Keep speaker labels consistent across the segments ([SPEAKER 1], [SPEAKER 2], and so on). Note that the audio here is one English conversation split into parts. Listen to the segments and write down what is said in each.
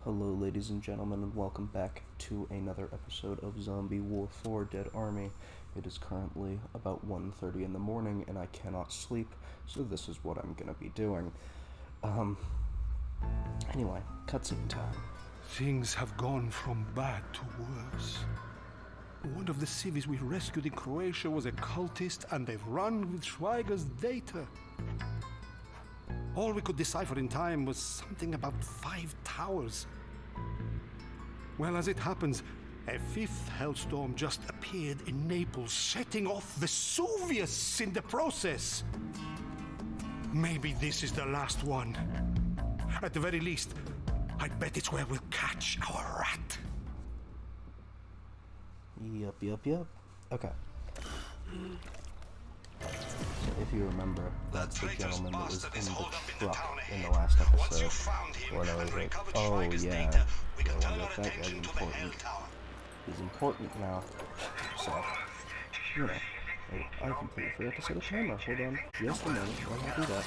[SPEAKER 1] Hello ladies and gentlemen, and welcome back to another episode of Zombie War 4 Dead Army. It is currently about 1:30 in the morning and I cannot sleep, so this is what I'm gonna be doing. Anyway, cutscene time.
[SPEAKER 2] Things have gone from bad to worse. One of the civvies we rescued in Croatia was a cultist, and they've run with Schweiger's data. All we could decipher in time was something about 5 towers. Well, as it happens, a 5th Hellstorm just appeared in Naples, setting off Vesuvius in the process. Maybe this is the last one. At the very least, I bet it's where we'll catch our rat.
[SPEAKER 1] Yup. Okay. So if you remember, that's the gentleman that was in the truck in the last episode. When I was like, oh yeah, that guy's important. He's important now. So, you know, I completely forgot to set a timer. Hold on just a minute while I do that.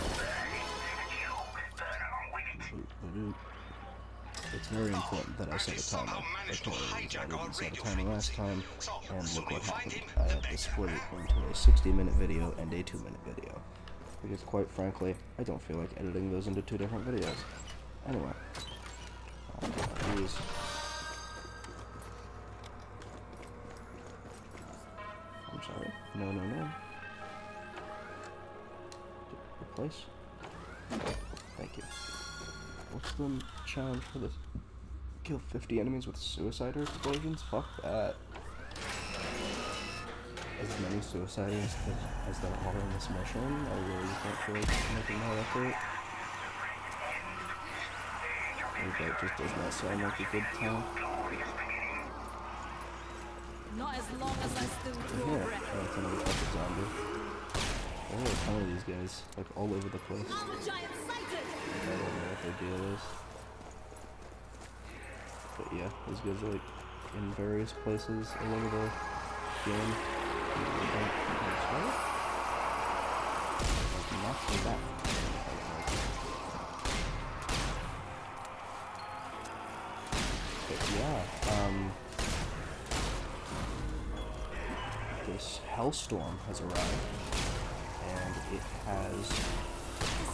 [SPEAKER 1] It's very important that I set a timer, because I didn't set a timer last time, and look what happened. I had to split it into a 60-minute video and a 2-minute video. Because quite frankly, I don't feel like editing those into 2 different videos. Anyway. These. I'm sorry. No. Replace? Thank you. What's the challenge for this? Kill 50 enemies with suicider explosions? Fuck that. As many suiciders as there are in this mission, I really don't feel like making that effort. That just does not sound like a good time.
[SPEAKER 3] Not as long as I still draw breath.
[SPEAKER 1] That's another epic zombie. There are a ton of these guys, like all over the place.
[SPEAKER 3] I'm a giant sighted.
[SPEAKER 1] I don't know what their deal is. But yeah, these guys are like in various places all over the game. Not too bad. But yeah, this Hellstorm has arrived, and it has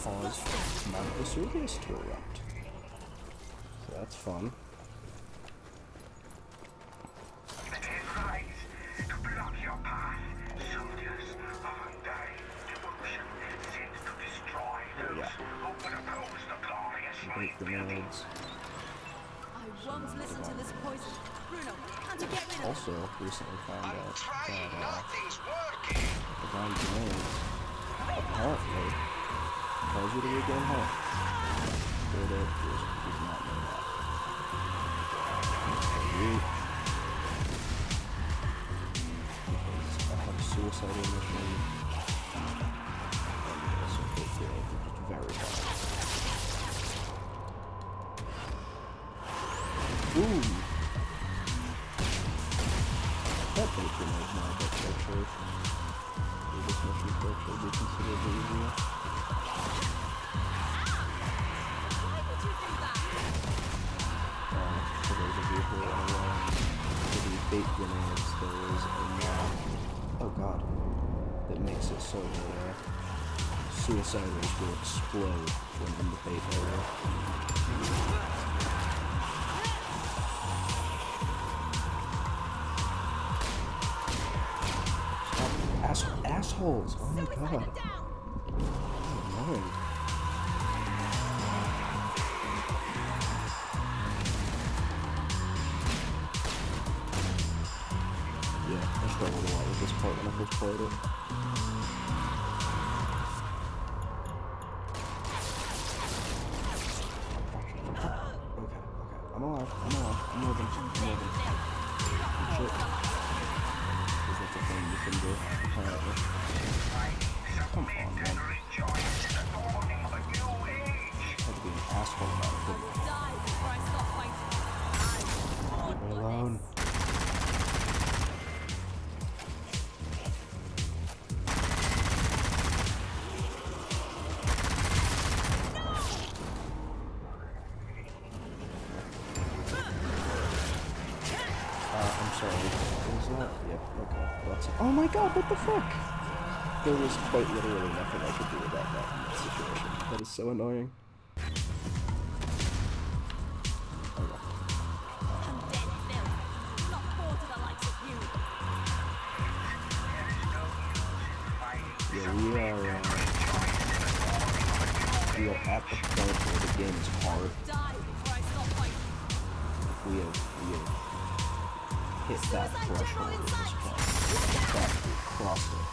[SPEAKER 1] caused Mount Vesuvius to erupt. So that's fun. Grenades.
[SPEAKER 3] I won't listen to this poison. Bruno, can't you get rid of it?
[SPEAKER 1] Also, recently found out that the gun grenades apparently cause you to regain health. Did not know that. Because I have a suicidal mission, and also they feel just very hard. Ooh! That bait grenade now, but actually, this mission could actually be considerably easier.
[SPEAKER 3] Why would you do that?
[SPEAKER 1] For those of you who are unaware, for the bait grenades, there is a mod, oh god, that makes it so that suiciders will explode when in the bait area. Assholes! Oh my god. Oh, annoying. Yeah, I struggled a lot with this part when I first played it. Okay. I'm alive. I'm moving. Shit. Because that's a thing you can do, apparently. Come on, man. Had to be an asshole about it, didn't
[SPEAKER 3] Die before I stop fighting.
[SPEAKER 1] Leave me alone. sorry. Was that? Yep, okay. That's, oh my god, what the fuck? There was quite literally nothing I could do about that in that situation. That is so annoying. Okay. Yeah, we are at the point where the game is hard. We have hit that threshold at this point. In fact, we've crossed it.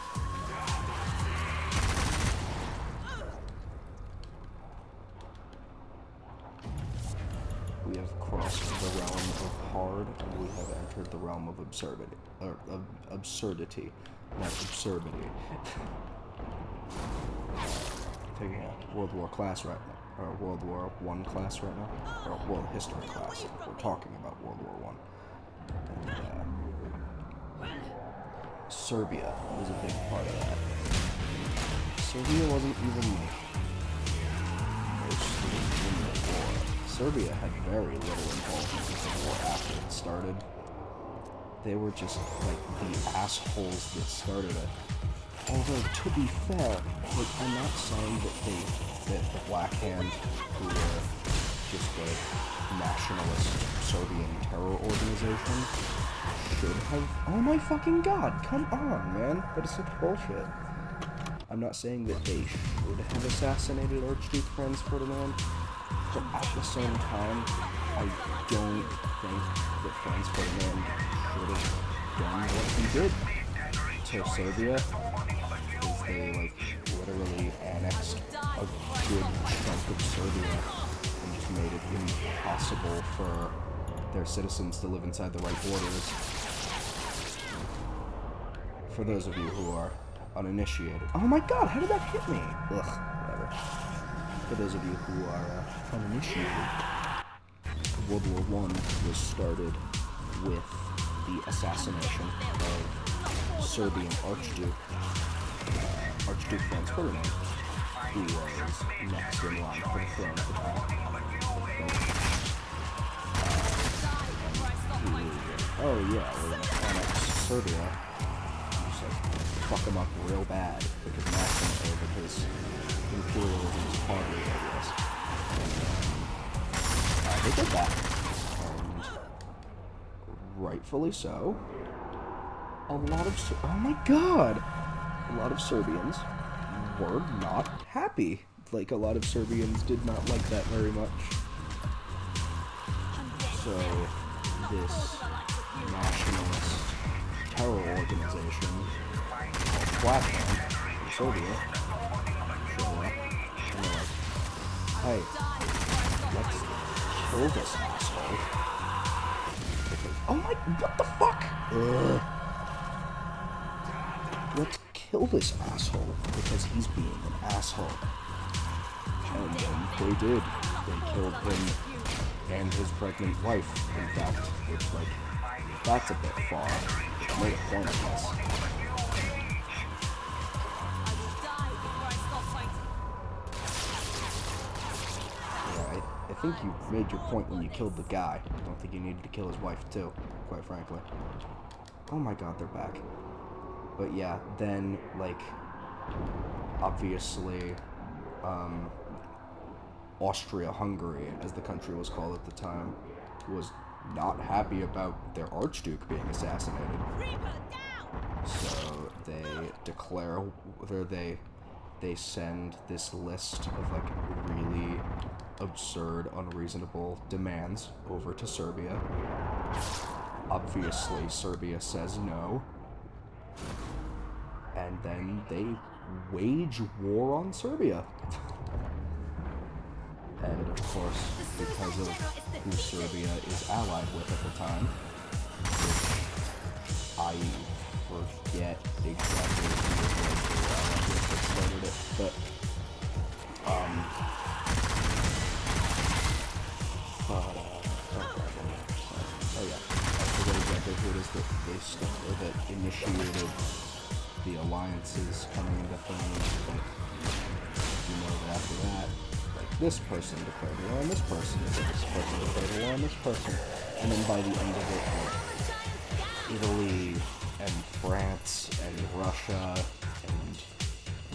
[SPEAKER 1] We have crossed the realm of hard, and we have entered the realm of absurdity. Or, of absurdity. Not absurdity. Taking a World War class right now. Or World War I class right now. Or World History class. We're talking about World War I. And, Serbia was a big part of that. Serbia wasn't even mostly in the war. Serbia had very little involvement in the war after it started. They were just like the assholes that started it. Although to be fair, like I'm not saying that the Black Hand, who were just like nationalist Serbian terror organization, should have. Oh my fucking god! Come on, man! That is such bullshit. I'm not saying that they should have assassinated Archduke Franz Ferdinand, but at the same time, I don't think that Franz Ferdinand should have done what he did to Serbia, because they, like, literally annexed a good chunk of Serbia and just made it impossible for their citizens to live inside the right borders. For those of you who are uninitiated. Oh my god, how did that hit me? Ugh, whatever. For those of you who are uninitiated, World War I was started with the assassination of Serbian Archduke Franz Ferdinand, who was next in line for the throne at the time. Oh yeah, we're gonna annex Serbia. Just like fuck him up real bad because nationally, because imperialism is hardly obvious. They did that, and rightfully so. A lot of oh my god, a lot of Serbians were not happy. Like a lot of Serbians did not like that very much. So this nationalist terror organization called Black Hand in Serbia showed up and they're like, hey, let's kill this asshole. Because, oh my, what the fuck? Ugh. Let's kill this asshole because he's being an asshole. And then they did. They killed him and his pregnant wife, in fact, which, like, that's a bit far. It made a point of this. Yeah, I think you made your point when you killed the guy. I don't think you needed to kill his wife, too, quite frankly. Oh my god, they're back. But yeah, then, like, obviously, Austria-Hungary, as the country was called at the time, was not happy about their Archduke being assassinated. So they declare, or they send this list of, like, really absurd, unreasonable demands over to Serbia. Obviously, Serbia says no. And then they wage war on Serbia. And of course, because of who Serbia is allied with at the time, which I forget exactly who it was they were allied with that started it, but oh yeah, I forget exactly who it is that initiated the alliances coming into things, but you know that after that, like, this person declared war on this person, this person declared war on this person, and then by the end of it, like, Italy and France and Russia and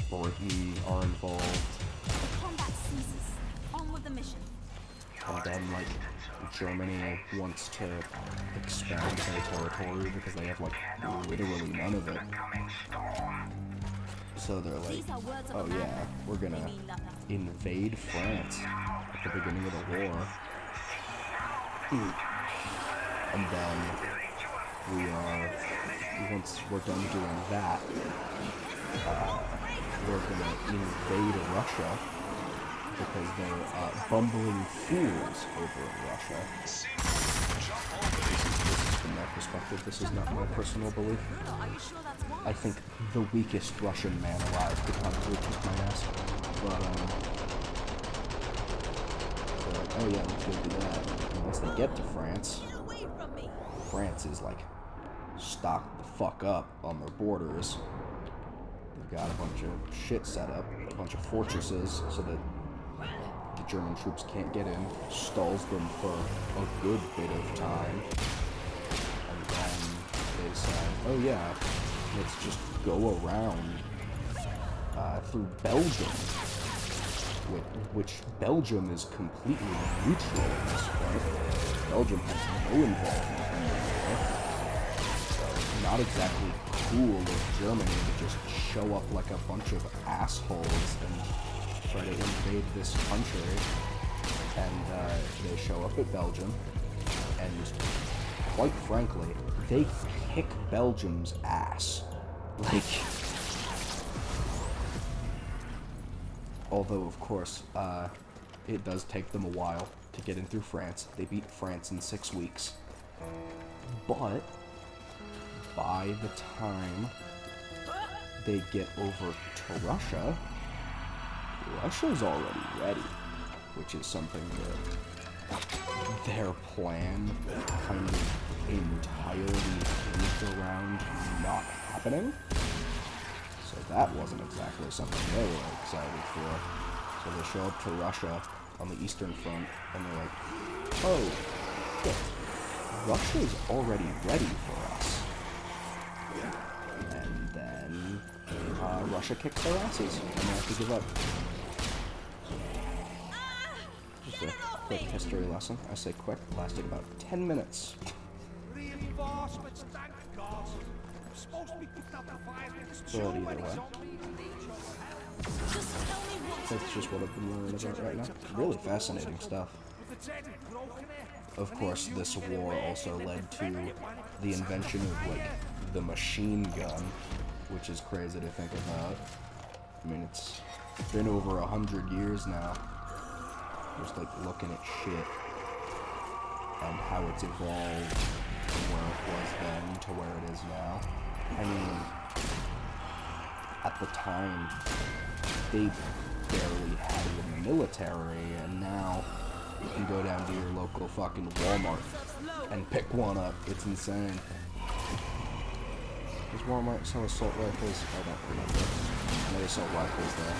[SPEAKER 1] Britain are involved.
[SPEAKER 3] The combat ceases. On with the mission.
[SPEAKER 1] And then, like, Germany wants to expand their territory because they have, like, literally none of it. So they're like,
[SPEAKER 3] These are words of
[SPEAKER 1] oh
[SPEAKER 3] a
[SPEAKER 1] yeah,
[SPEAKER 3] madman.
[SPEAKER 1] we're gonna
[SPEAKER 3] They mean nothing.
[SPEAKER 1] invade France at the beginning of the war. And then once we're done doing that, we're gonna invade Russia because they're bumbling fools over in Russia. This is from their perspective. This is not my personal belief.
[SPEAKER 3] Bruno, are you sure that's wise?
[SPEAKER 1] I think the weakest Russian man alive could probably kick my ass. But, they're like, oh yeah, let's go do that. And once they get to France,
[SPEAKER 3] Get away from me.
[SPEAKER 1] France is like stocked the fuck up on their borders. They've got a bunch of shit set up, a bunch of fortresses, so that the German troops can't get in, stalls them for a good bit of time. And then they decide, oh yeah, let's just go around through Belgium, which Belgium is completely neutral at this point. Belgium has no involvement in the war. So not exactly cool of Germany to just show up like a bunch of assholes and try to invade this country. And they show up at Belgium, and quite frankly, they kick Belgium's ass. Like, although of course, it does take them a while to get in through France. They beat France in 6 weeks. But by the time they get over to Russia, Russia's already ready, which is something that their plan kind of entirely hinged around not happening. So that wasn't exactly something they were excited for. So they show up to Russia on the Eastern Front, and they're like, oh, shit, Russia's already ready for us. And then Russia kicks their asses, and they have to give up. Just a quick history lesson. I say quick, lasted about 10 minutes.
[SPEAKER 2] Reinforcements, thank God. I'm supposed to be picking up the 5 minutes
[SPEAKER 1] But either way,
[SPEAKER 3] Just tell me what to
[SPEAKER 1] that's just what I've been learning about right now. Really fascinating stuff. Of course, this war also led to the invention of, like, the machine gun, which is crazy to think about. I mean, it's been over 100 years now. Just, like, looking at shit and how it's evolved from where it was then to where it is now. I mean, at the time, they barely had it in the military, and now you can go down to your local fucking Walmart and pick one up. It's insane. Does Walmart sell assault rifles? I don't remember. No, they sell rifles there.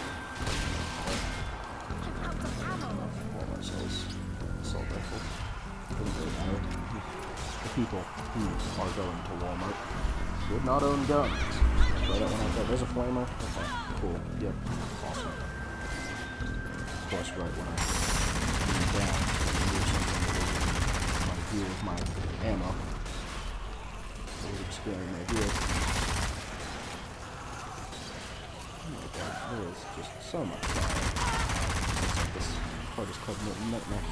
[SPEAKER 1] Walmart sells assault rifles. Doesn't really matter. The people who are going to Walmart would not own guns. Right out when I thought, there's a flamer. Okay, cool. Yep, awesome. Of course, right when I lean down and do something with my view of my ammo, it was obscuring my view. Oh my god, there is just so much fire. It's like this part is called Milton Nightmare.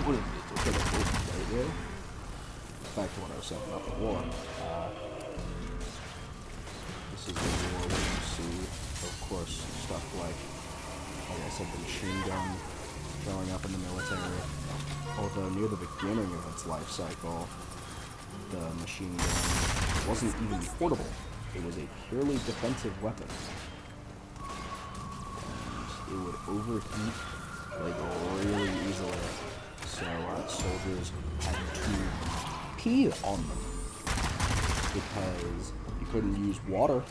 [SPEAKER 1] What is it? It's like a boat right there. Back to what I was saying about the war. This is the war where you see, of course, stuff like I said, the machine gun showing up in the military. Although near the beginning of its life cycle, the machine gun wasn't even portable. It was a purely defensive weapon. And it would overheat, like, really easily. So soldiers had to pee on them because you couldn't use water.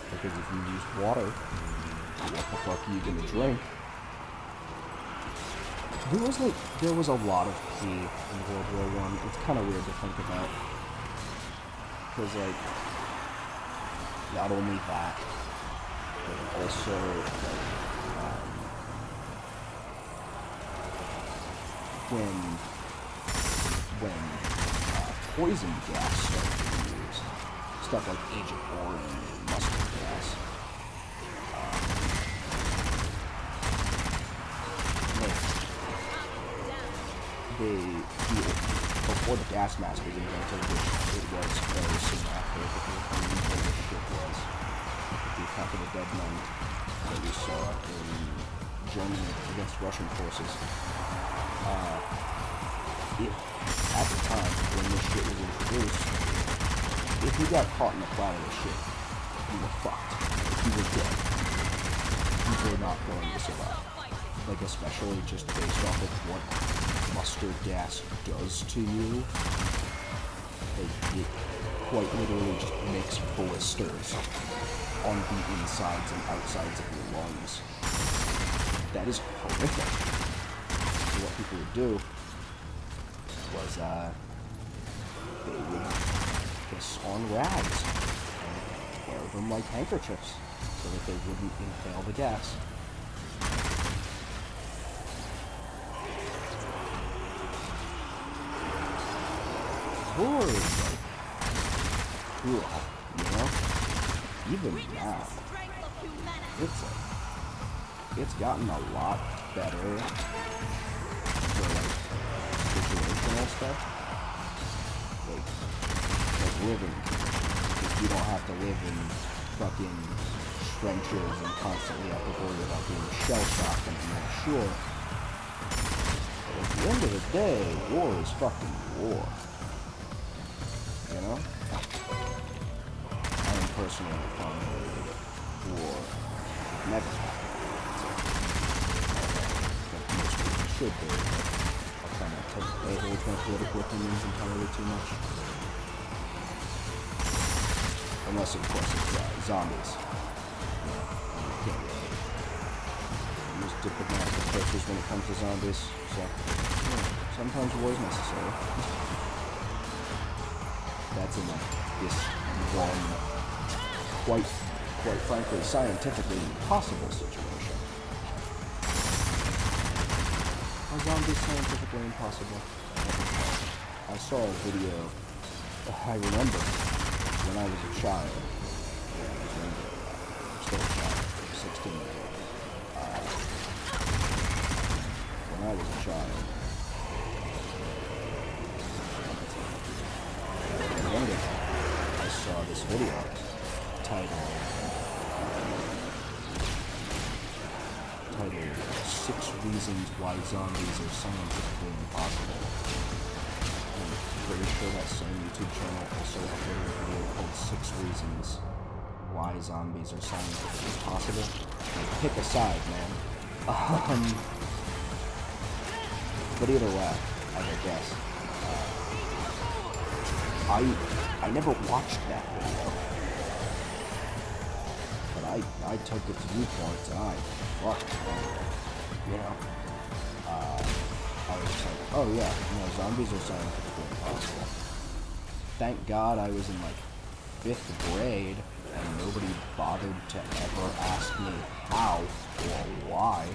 [SPEAKER 1] Because if you use water, what the fuck are you gonna drink? there was a lot of pee in World War I. It's kind of weird to think about. Because, like, not only that, but also, like, when poison gas started being used, stuff like Agent Orange and mustard gas, before the gas mask was invented, which it was very soon after, because of how prolific it was, the attack of the Dead Men that we saw in Germany against Russian forces. At the time, when this shit was introduced, if you got caught in the cloud of this shit, you were fucked. You were dead. You were not going to survive. Like, especially just based off of what mustard gas does to you. Like, it quite literally just makes blisters on the insides and outsides of your lungs. That is horrific. So what people would do was, they would piss on rags and wear them like handkerchiefs so that they wouldn't inhale the gas. War is like cool, you know? Even now, it's gotten a lot better for like situational stuff. Like living. If you don't have to live in fucking trenches and constantly have to worry about being shell shocked and not sure. But at the end of the day, war is fucking war. You know? I am personally from war. Never happened. Like most people should be. I'll try not to pay attention to political opinions entirely too much. Unless, of course, it's zombies. You know, you can't really use diplomatic approaches when it comes to zombies. So, you know, sometimes war is necessary. That's in like this one, quite frankly, scientifically impossible situation. Are zombies scientifically impossible? I saw a video, I remember, when I was a child. Still a child, 16 years old. When I was a child, I saw this video titled 6 Reasons Why Zombies Are Scientifically Impossible. I'm pretty sure that same YouTube channel also uploaded a video called 6 Reasons Why Zombies Are Scientifically Possible. Like, pick a side, man. But either way, I guess. I never watched that video, but I took its viewpoints and I fucked it, you know. I was just like, oh yeah, zombies are scientifically impossible. Thank God I was in like 5th grade and nobody bothered to ever ask me how or why.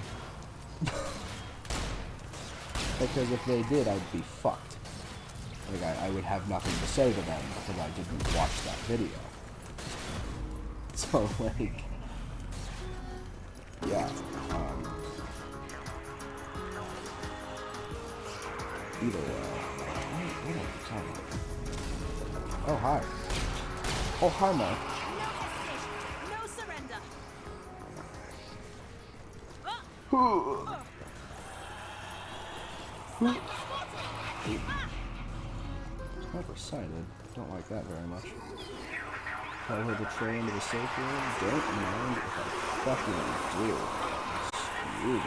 [SPEAKER 1] Because if they did, I'd be fucked. Like, I would have nothing to say to them because I didn't watch that video. So, like, yeah, either way, what am I talking about? Oh, hi. Oh, hi, Mark.
[SPEAKER 3] No surrender.
[SPEAKER 1] Sniper sighted. Don't like that very much. Tell her to train into the safe room. Don't mind if I fucking do. Screw me.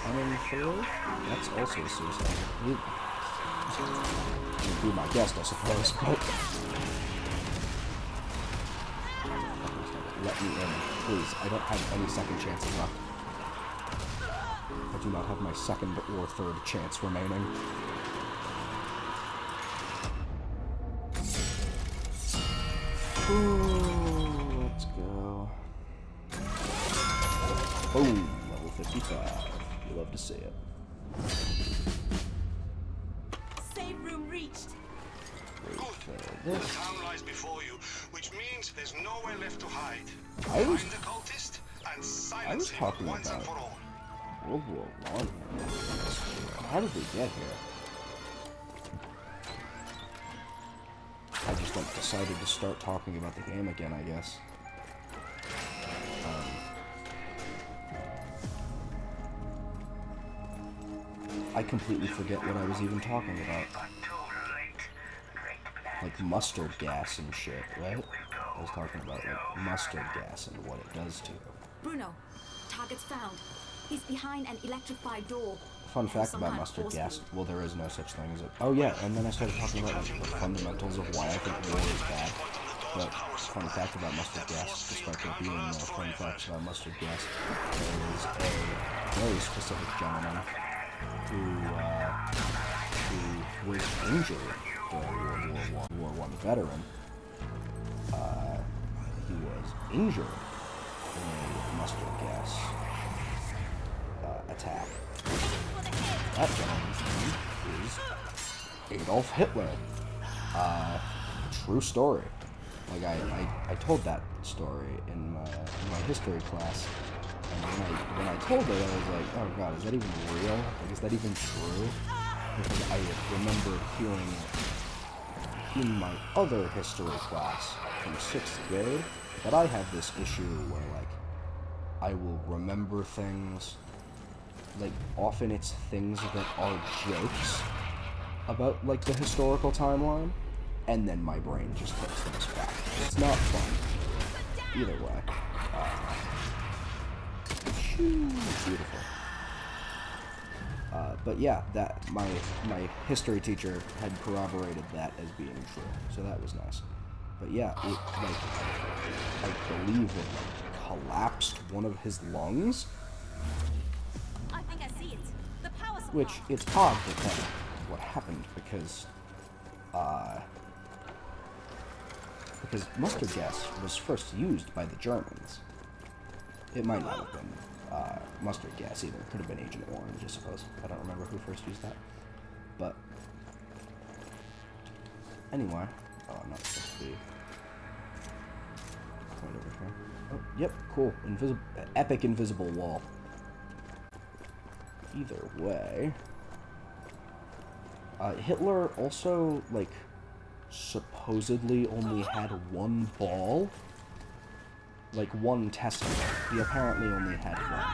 [SPEAKER 1] Unemployed? That's also suicide. You'd be my guest, I suppose, but... Let me in, please. I don't have any second chances left. I do not have my second or third chance remaining. Ooh, let's go. Boom, level 55. You love to see it.
[SPEAKER 3] Save room reached.
[SPEAKER 4] The town lies before you, which means there's nowhere left to hide.
[SPEAKER 1] I was
[SPEAKER 4] Find the cultist and silence him
[SPEAKER 1] talking
[SPEAKER 4] once and
[SPEAKER 1] about
[SPEAKER 4] for all.
[SPEAKER 1] World War I. How did we get here? I just like decided to start talking about the game again, I guess. I completely forget what I was even talking about. Like mustard gas and shit, right? I was talking about like mustard gas and what it does to you.
[SPEAKER 3] Bruno, target's found. He's behind an electrified door.
[SPEAKER 1] Fun fact about mustard gas, well, there is no such thing as it. Oh yeah, and then I started talking about like, the fundamentals of why I think war is bad. But fun fact about mustard gas, despite there being no fun facts about mustard gas, there is a very specific gentleman who was injured during World War I veteran. He was injured in a mustard gas attack. That gentleman's name is Adolf Hitler. True story. Like I told that story in my history class, and when I told it, I was like, oh god, is that even real? Like, is that even true? Because I remember hearing it in my other history class from 6th grade, that I have this issue where like I will remember things. Like, often it's things that are jokes about, like, the historical timeline, and then my brain just takes them as fact. It's not fun. Either way. Beautiful. But yeah, that, my history teacher had corroborated that as being true, so that was nice. But yeah, it, like, I believe it collapsed one of his lungs.
[SPEAKER 3] I think I see it. The power supply.
[SPEAKER 1] Which, it's odd that that's what happened, because mustard gas was first used by the Germans. It might not have been mustard gas either. It could have been Agent Orange, I suppose. I don't remember who first used that. But, anyway. Oh, I'm not supposed to be right over here. Oh, yep, cool. Epic invisible wall. Either way, Hitler also, like, supposedly only had one ball, like one testicle. He apparently only had one.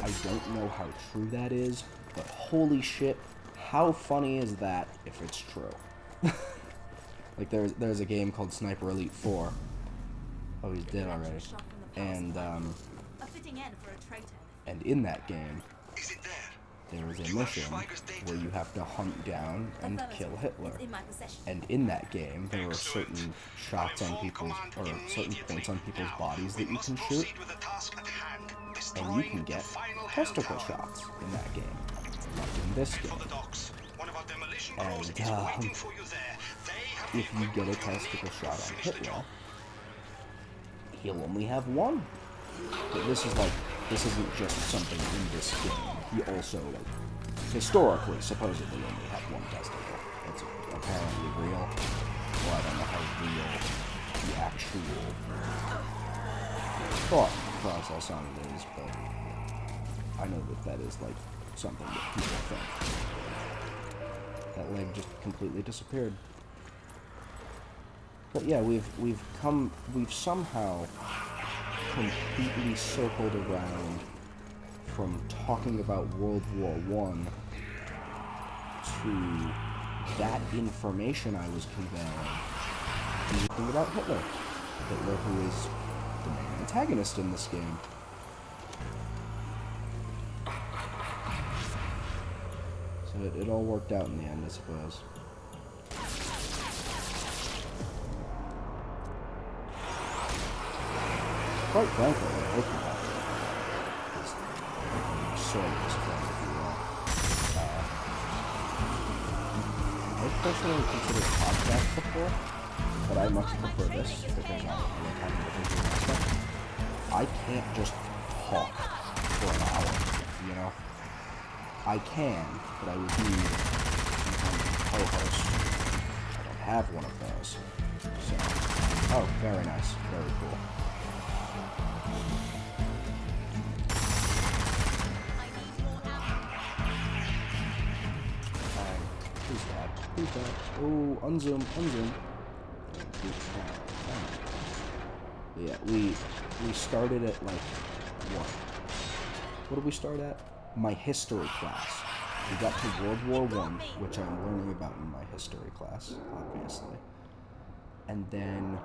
[SPEAKER 1] I don't know how true that is, but holy shit, how funny is that if it's true? Like, there's a game called Sniper Elite 4. Oh, he's dead already. And,
[SPEAKER 3] A fitting end for a traitor.
[SPEAKER 1] and in that game,
[SPEAKER 4] Is it there?
[SPEAKER 1] there is a mission where you have to hunt down and kill Hitler.
[SPEAKER 3] It's in my possession.
[SPEAKER 1] And in that game, there are certain shots on people's, or certain points on people's bodies that you can shoot, and you can get testicle shots in that game, like in this game. And if you get a testicle shot on Hitler, he'll only have one. But this isn't just something in this game. He also, like, historically, supposedly only had one testicle. It's apparently real. Well, I don't know how real the actual thought process on it is, but I know that is, like, something that people think. That leg just completely disappeared. But yeah, we've somehow completely circled around from talking about World War I to that information I was conveying. And think about Hitler. Hitler, who is the main antagonist in this game. So it all worked out in the end, I suppose. Quite frankly, I hope that is so personally considered podcast before, but I much prefer this because I like having the visual aspect. I can't just talk for an hour, you know? I can, but I would need some kind of co-host. I don't have one of those. So, oh, very nice. Very cool. Who's that? Who's that? Oh, unzoom, unzoom. Yeah, we started at like what? What did we start at? My history class. We got to World War I, which I'm learning about in my history class, obviously. And then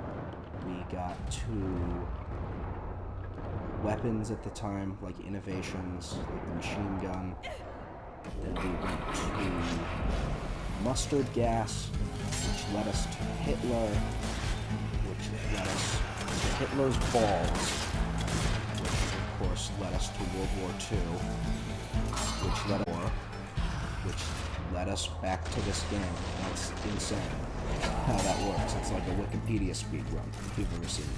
[SPEAKER 1] we got to weapons at the time, like innovations, like the machine gun. Then we went to mustard gas, which led us to Hitler, which led us to Hitler's balls, which of course led us to World War II, which led us back to this game. That's insane how that works. It's like a Wikipedia speedrun, if you've ever seen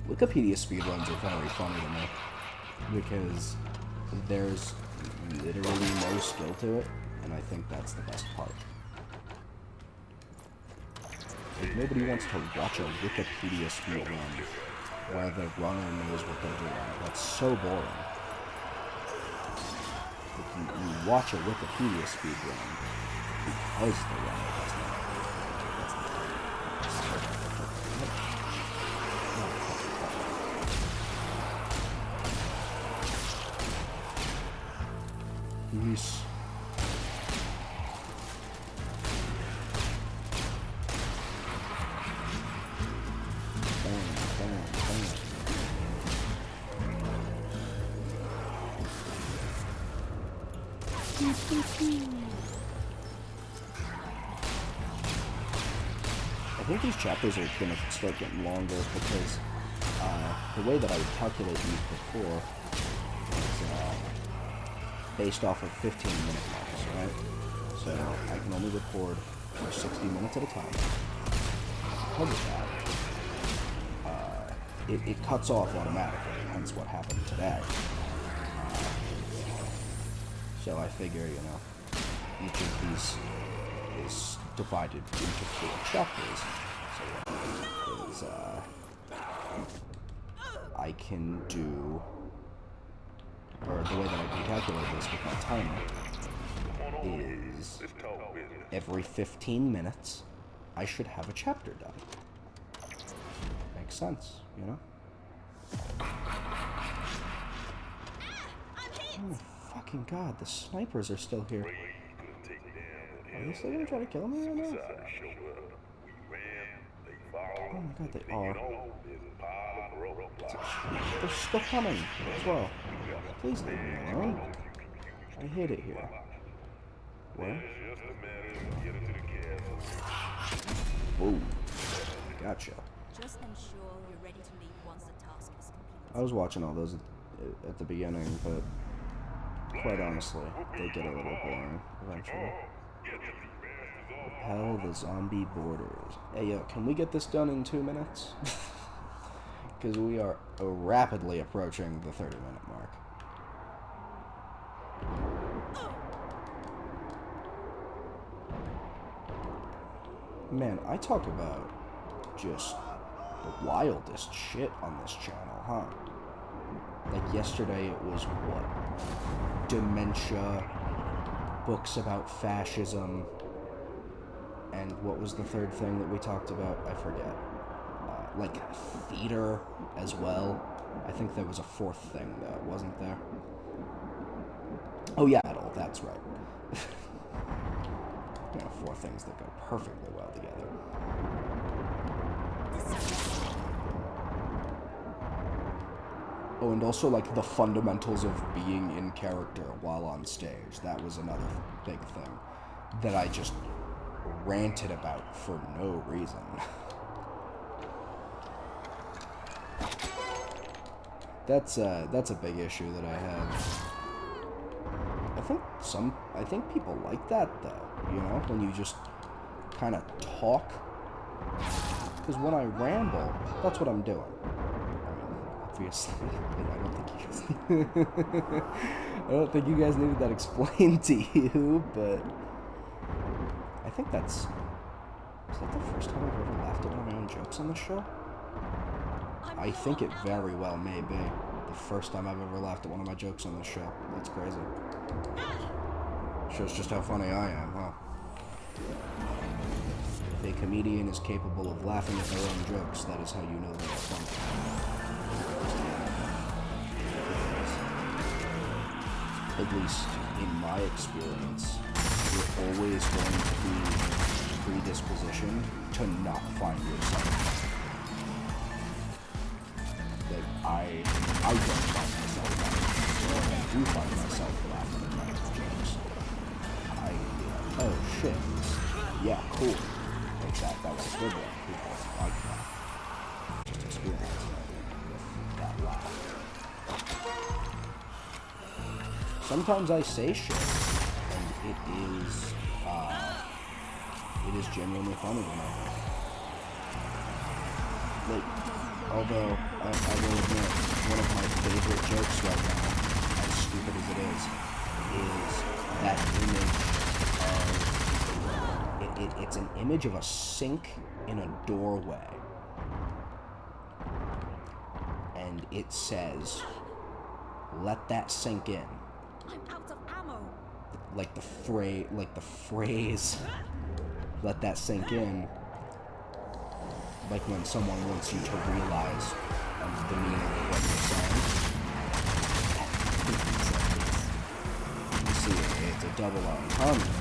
[SPEAKER 1] those. Wikipedia speedruns are very funny to me, because there's literally no skill to it, and I think that's the best part. Like, nobody wants to watch a Wikipedia speedrun where the runner knows what they're doing. That's so boring. Like, you watch a Wikipedia speedrun because the runner does not. Peace. I think these chapters are going to start getting longer because the way that I would calculate these before is based off of 15-minute marks, right? So I can only record for 60 minutes at a time. Because of that, it cuts off automatically, hence what happened today. So I figure, you know, each of these is divided into 4 chapters. So what is, I can do, or the way that I can calculate this with my timer is every 15 minutes I should have a chapter done. Makes sense, you know? Oh, fucking god, the snipers are still here. Are they still gonna try to kill me right now? Oh my god, they are. They're still coming as well. Please leave me alone. I hate it here. Where? Whoa. Gotcha.
[SPEAKER 3] Just ensure you're ready to leave once the task is complete.
[SPEAKER 1] I was watching all those at the beginning, but quite honestly, they get a little boring eventually. Repel the zombie borders. Hey, yo, can we get this done in 2 minutes? Because we are rapidly approaching the 30-minute mark. Man, I talk about just the wildest shit on this channel, huh? Like yesterday it was what? Dementia, books about fascism, and what was the third thing that we talked about? I forget. Like theater as well. I think there was a 4th thing that wasn't there. Oh yeah, metal, that's right. You know, 4 things that go perfectly well together. Oh, and also, like, the fundamentals of being in character while on stage. That was another big thing that I just ranted about for no reason. That's a big issue that I have. I I think people like that though, you know, when you just kind of talk. Because when I ramble, that's what I'm doing. I mean, obviously, I don't think you guys needed that explained to you, but I think is that the first time I've ever laughed at one of my own jokes on the show? I think it very well may be the first time I've ever laughed at one of my jokes on the show. That's crazy. Shows just how funny I am, huh? If a comedian is capable of laughing at their own jokes, that is how you know they are funny. At least in my experience, you're always going to be predispositioned to not find yourself. Like, I don't find myself laughing. When I do find myself laughing at my own jokes, I be like, oh shit, yeah, cool. Like that was a good one. People like that. Just experiencing it with that laugh. Sometimes I say shit, and it is genuinely funny to me. Like, although I will admit, one of my favorite jokes right now, as stupid as it is that image of it's an image of a sink in a doorway, and it says, "Let that sink in."
[SPEAKER 3] I'm out of ammo.
[SPEAKER 1] Like the phrase, "Let that sink in," like when someone wants you to realize the meaning of what you're saying. You see, it's a double entendre.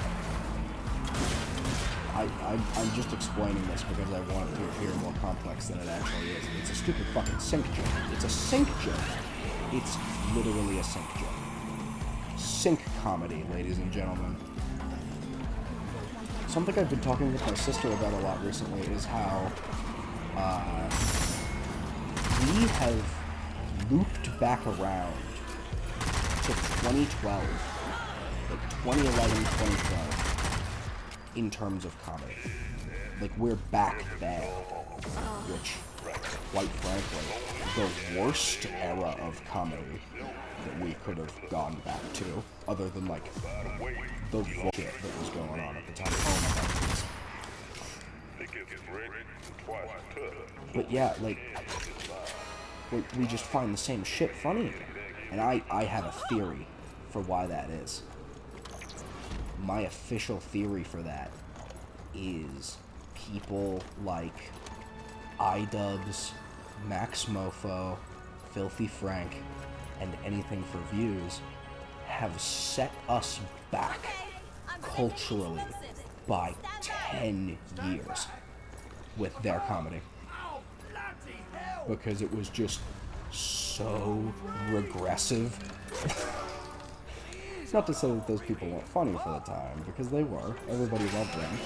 [SPEAKER 1] I'm just explaining this because I want it to appear more complex than it actually is. It's a stupid fucking sink joke. It's a sink joke. It's literally a sink joke. Sink comedy, ladies and gentlemen. Something I've been talking with my sister about a lot recently is how we have looped back around to 2012, like 2011, 2012, in terms of comedy. Like, we're back there, which, quite frankly, the worst era of comedy that we could have gone back to, other than, like, the bullshit that was going on at the time. Oh my god. But yeah, like, we just find the same shit funny again. And I have a theory for why that is. My official theory for that is people like iDubbbz, Max Mofo, Filthy Frank, and Anything for Views have set us back culturally by 10 years with their comedy. Because it was just so regressive. Not to say that those people weren't funny for the time, because they were. Everybody loved them.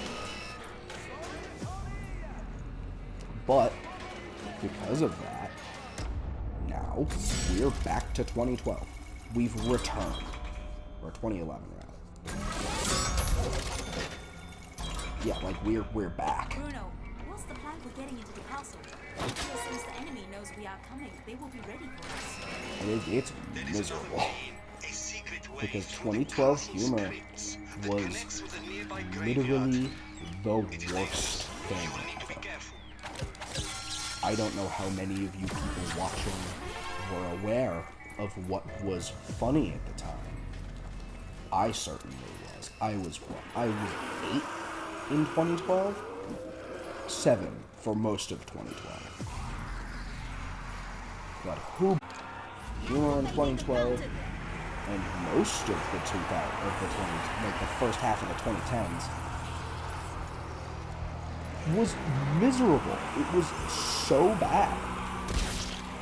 [SPEAKER 1] But, because of that, now, we're back to 2012. We've returned. Or 2011, rather. Yeah, like, we're back.
[SPEAKER 3] Bruno, what's the plan for getting into the castle? Since the enemy knows we are coming, they will be ready for us.
[SPEAKER 1] It's miserable. Because 2012 humor was literally the worst thing ever. I don't know how many of you people watching were aware of what was funny at the time. I certainly was. I was 8 in 2012? 7 for most of 2012. But humor in 2012 and most of the the first half of the 2010s was miserable. It was so bad.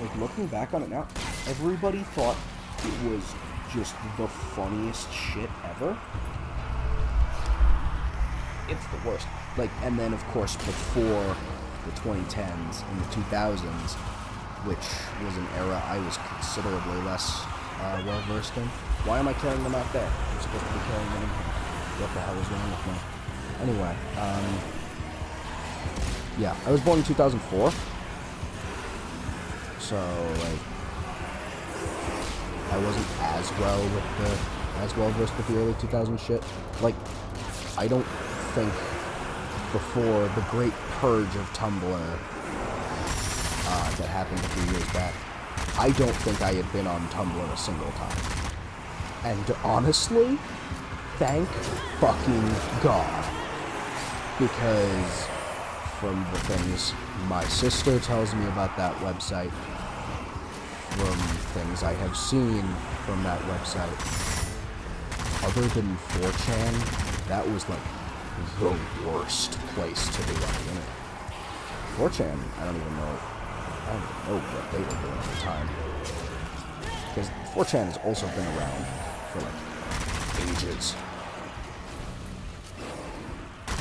[SPEAKER 1] Like, looking back on it now, everybody thought it was just the funniest shit ever. It's the worst. Like, and then of course before the 2010s and the 2000s, which was an era I was considerably less well-versed in. Why am I carrying them out there? You're supposed to be killing me. What the hell is wrong with me? Anyway, yeah, I was born in 2004. So, like, I wasn't as well versed with the early 2000s shit. Like, I don't think before the great purge of Tumblr that happened a few years back, I don't think I had been on Tumblr a single time. And honestly, thank fucking God. Because from the things my sister tells me about that website, from things I have seen from that website, other than 4chan, that was like the worst place to be on the internet. 4chan, I don't even know what they were doing at the time. Because 4chan has also been around for like ages.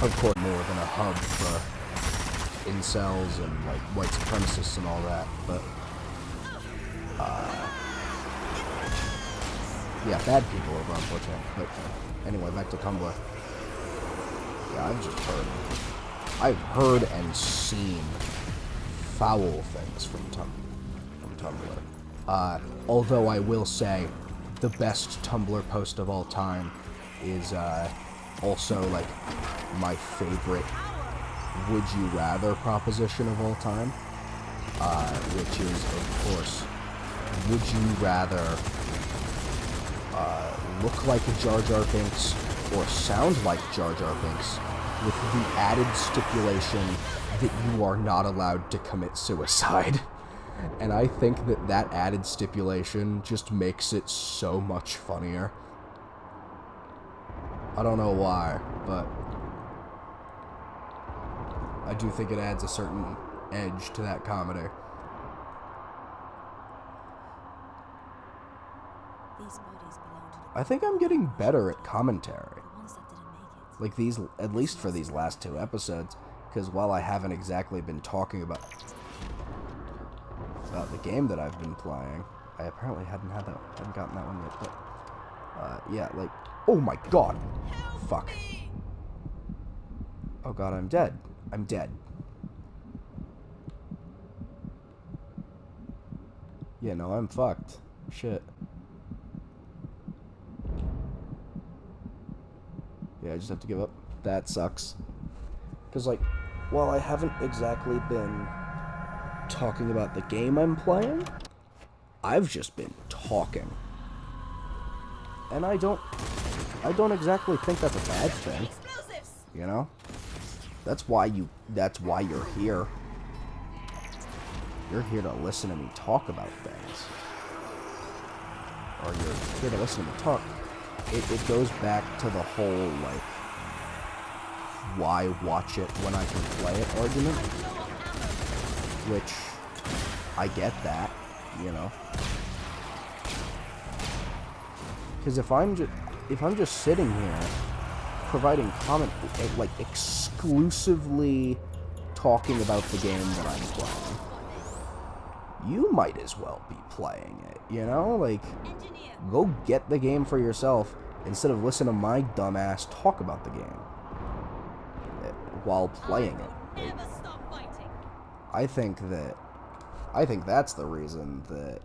[SPEAKER 1] Of course, more than a hub for incels and like white supremacists and all that, but yeah, bad people over on 4chan. But anyway, back to Tumblr. Yeah, I've heard and seen foul things from Tumblr. Although I will say, the best Tumblr post of all time is also like my favorite would you rather proposition of all time, which is, of course, would you rather look like a Jar Jar Binks or sound like Jar Jar Binks, with the added stipulation that you are not allowed to commit suicide. And I think that that added stipulation just makes it so much funnier. I don't know why, but I do think it adds a certain edge to that comedy.
[SPEAKER 3] These bodies belong to
[SPEAKER 1] I think I'm getting better at commentary.
[SPEAKER 3] the ones that didn't make it.
[SPEAKER 1] Like these, at least for these last 2 episodes, because while I haven't exactly been talking about the game that I've been playing, I apparently hadn't gotten that one yet, but, yeah, like, oh my god, fuck. Oh god, I'm dead. I'm dead. Yeah, no, I'm fucked. Shit. Yeah, I just have to give up. That sucks. Because, like, while I haven't exactly been talking about the game I'm playing, I've just been talking. And I don't exactly think that's a bad thing. You know? That's why you're here. You're here to listen to me talk about things. Or you're here to listen to me talk. It goes back to the whole, like, why watch it when I can play it argument. Which, I get that, you know. Because if I'm just sitting here providing comment, like, exclusively talking about the game that I'm playing, you might as well be playing it, you know? Like, go get the game for yourself instead of listening to my dumbass talk about the game while playing it. Like, I think that's the reason that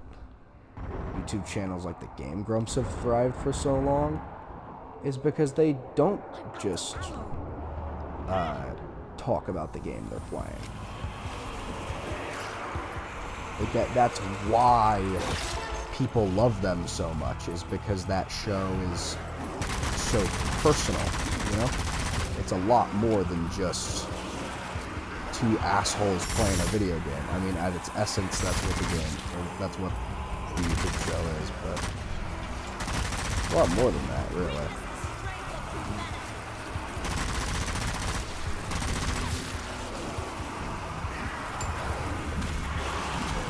[SPEAKER 1] YouTube channels like the Game Grumps have thrived for so long, is because they don't just talk about the game they're playing. Like that's why people love them so much, is because that show is so personal, you know? It's a lot more than just 2 assholes playing a video game. I mean, at its essence, that's what the game, or that's what the YouTube show is, but a lot more than that, really.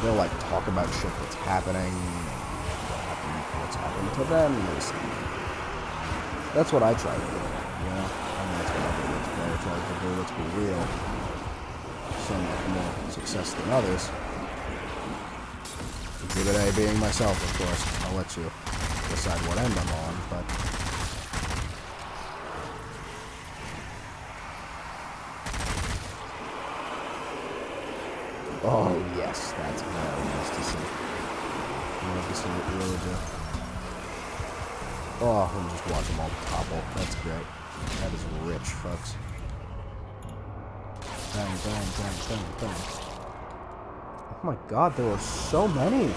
[SPEAKER 1] They'll, like, talk about shit that's happening, what's happening to them, that's what I try to do, you know? I mean, that's what I try to do, let's be real. Some have more success than others. Exhibit A being myself, of course. I'll let you decide what end I'm on, but Oh, yes, that's very nice to see. I love to see what you really do. Oh, and just watch them all topple. That's great. That is rich, folks. Bang, bang, bang, bang, bang. Oh my god, there were so many.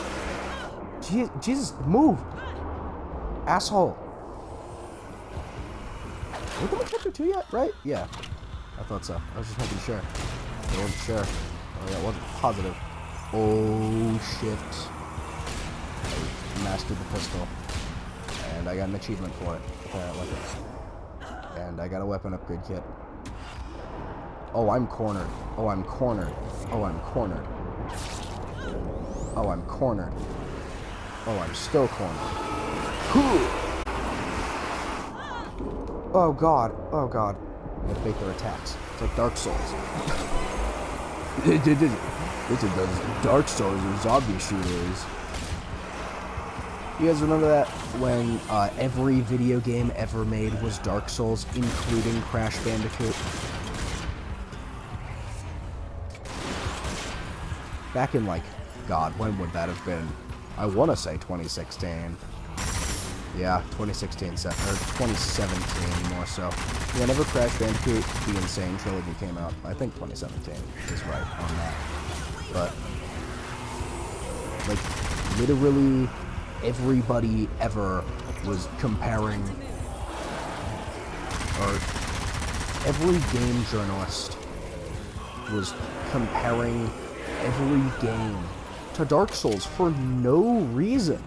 [SPEAKER 1] Jesus, move! Asshole! Are we going to chapter 2 yet, right? Yeah. I thought so. I was just making sure. I wasn't sure. Oh yeah, I wasn't positive. Oh shit. I mastered the pistol. And I got an achievement for it, apparently. And I got a weapon upgrade kit. Oh, I'm cornered. Oh, I'm cornered. Oh, I'm cornered. Oh, I'm cornered. Oh, I'm still cornered. Oh god. Oh god. I'm gonna fake their attacks. It's like Dark Souls. This is those Dark Souls or zombie shooters. You guys remember that when every video game ever made was Dark Souls, including Crash Bandicoot? Back in, like, God, when would that have been? I want to say 2016. Yeah, 2016, or 2017 more so. Whenever Crash Bandicoot The Insane Trilogy came out, I think 2017 is right on that. But, like, literally everybody ever was comparing, or every game journalist was comparing every game to Dark Souls for no reason.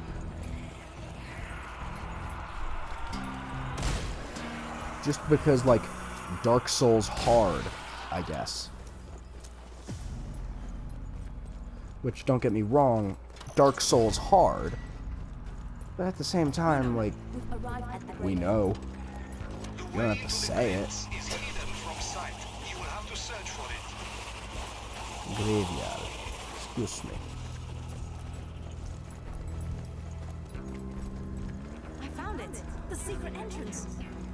[SPEAKER 1] Just because, like, Dark Souls hard, I guess. Which, don't get me wrong, Dark Souls hard. But at the same time, like, we know. You don't have to say it. Graveyard. Excuse me.
[SPEAKER 3] I found it. The secret entrance.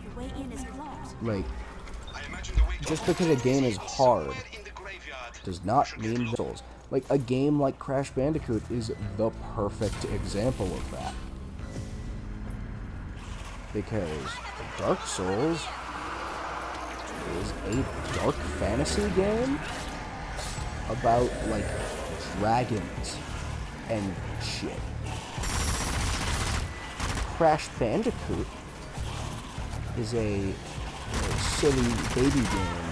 [SPEAKER 3] The way in is blocked.
[SPEAKER 1] Like, just because a game is hard does not mean Souls. Like, a game like Crash Bandicoot is the perfect example of that. Because Dark Souls is a dark fantasy game about, like, dragons and shit. Crash Bandicoot is a silly baby game.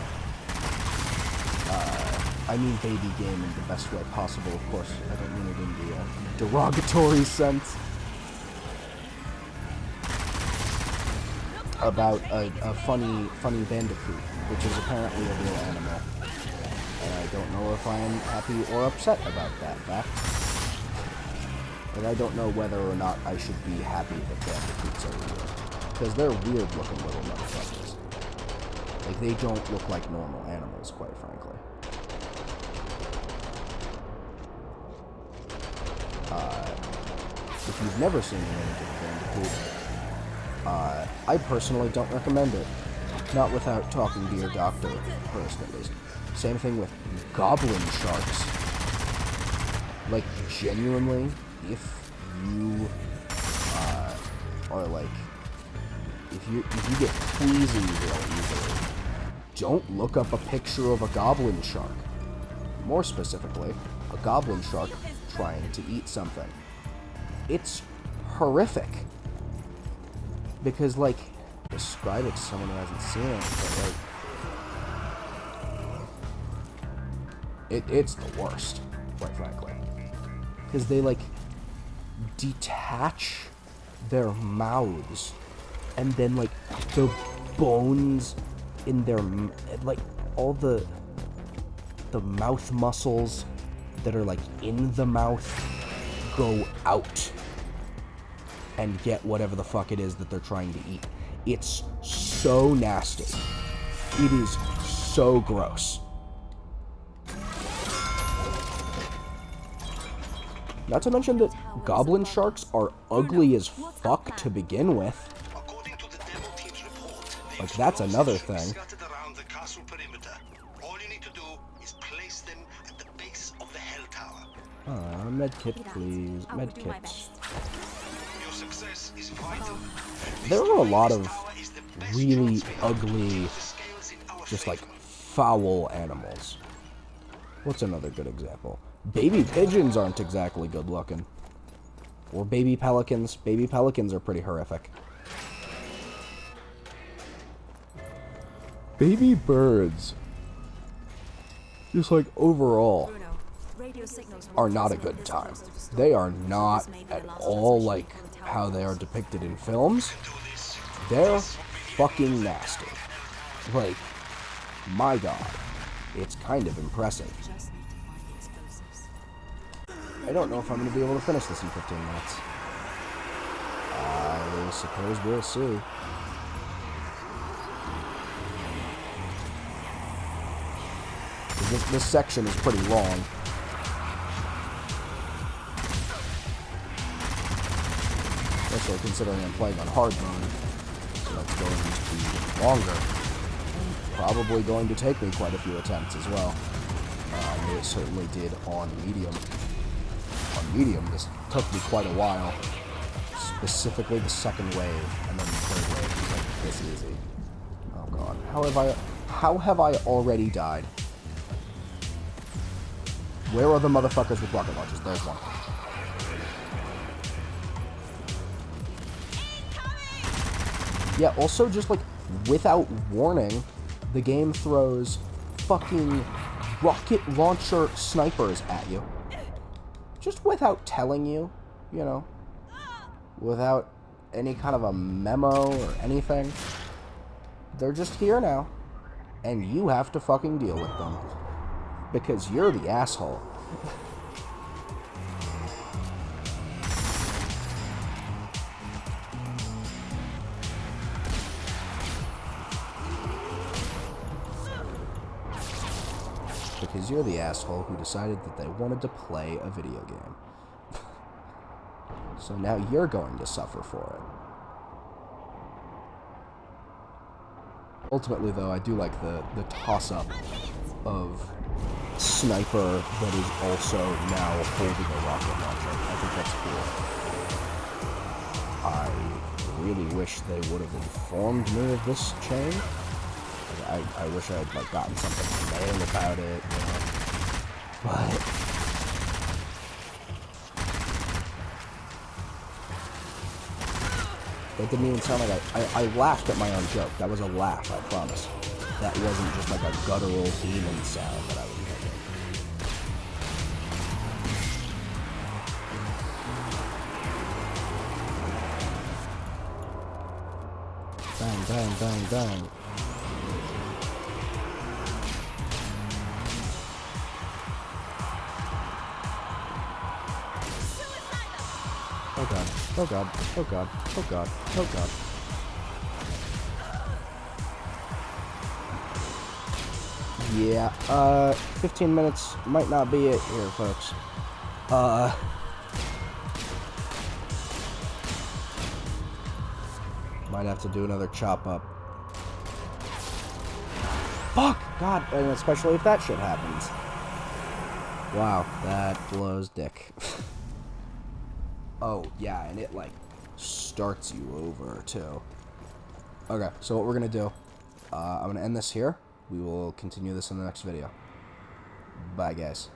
[SPEAKER 1] I mean baby game in the best way possible, of course. I don't mean it in the derogatory sense. About a funny bandicoot, which is apparently a real animal. And I don't know if I am happy or upset about that fact. And I don't know whether or not I should be happy that bandicoots are real. Because they're weird looking little motherfuckers. Like, they don't look like normal animals, quite frankly. If you've never seen an image of a bandicoot, I personally don't recommend it. Not without talking to your doctor first, at least. Same thing with goblin sharks. Like, genuinely, if you are like, if you get queasy real easily, don't look up a picture of a goblin shark. More specifically, a goblin shark trying to eat something. It's horrific. Because, like, describe it to someone who hasn't seen it, but, like, it's the worst, quite frankly. Because they, like, detach their mouths, and then, like, the bones in their, like, all the mouth muscles that are, like, in the mouth go out and get whatever the fuck it is that they're trying to eat. It's so nasty. It is so gross. Not to mention that goblin sharks are ugly as fuck to begin with. Like, that's another thing.
[SPEAKER 4] All you need to do is place them at the base of the
[SPEAKER 1] Medkit,
[SPEAKER 3] Copy that.
[SPEAKER 1] please.
[SPEAKER 3] I will do my
[SPEAKER 1] Medkit.
[SPEAKER 3] best.
[SPEAKER 4] Your success is vital.
[SPEAKER 1] There are a lot of really ugly, just like foul animals. What's another good example? Baby pigeons aren't exactly good looking. Or baby pelicans. Baby pelicans are pretty horrific. Baby birds, just like overall,
[SPEAKER 3] Bruno, radio signals
[SPEAKER 1] are not a good time. They are not at all like how they are depicted in films. They're fucking nasty. Like, my god, it's kind of impressive.
[SPEAKER 3] Just need to find the explosives.
[SPEAKER 1] I don't know if I'm going to be able to finish this in 15 minutes. I suppose we'll see. This section is pretty long. Especially considering I'm playing on hard mode, so that's going to be longer. Probably going to take me quite a few attempts as well. I know it certainly did on medium. On medium, this took me quite a while. Specifically the second wave, and then the third wave was like this easy. Oh god, how have I already died? Where are the motherfuckers with rocket launchers? There's one. Yeah, also just like, without warning, the game throws fucking rocket launcher snipers at you. Just without telling you, you know. Without any kind of a memo or anything. They're just here now. And you have to fucking deal with them. Because you're the asshole. Because you're the asshole who decided that they wanted to play a video game. So now you're going to suffer for it. Ultimately, though, I do like the toss-up of sniper that is also now holding a rocket launcher. I think that's cool. I really wish they would have informed me of this change. I wish I had like gotten something in the mail about it, you know. But that didn't even sound like I laughed at my own joke. That was a laugh, I promise. That wasn't just like a guttural demon sound that I was making. Bang, bang, bang, bang. Oh god, oh god, oh god, oh god, oh god. Yeah, 15 minutes might not be it here, folks. Might have to do another chop up. Fuck! God, and especially if that shit happens. Wow, that blows dick. Oh, yeah, and it, like, starts you over, too. Okay, so what we're gonna do, I'm gonna end this here. We will continue this in the next video. Bye, guys.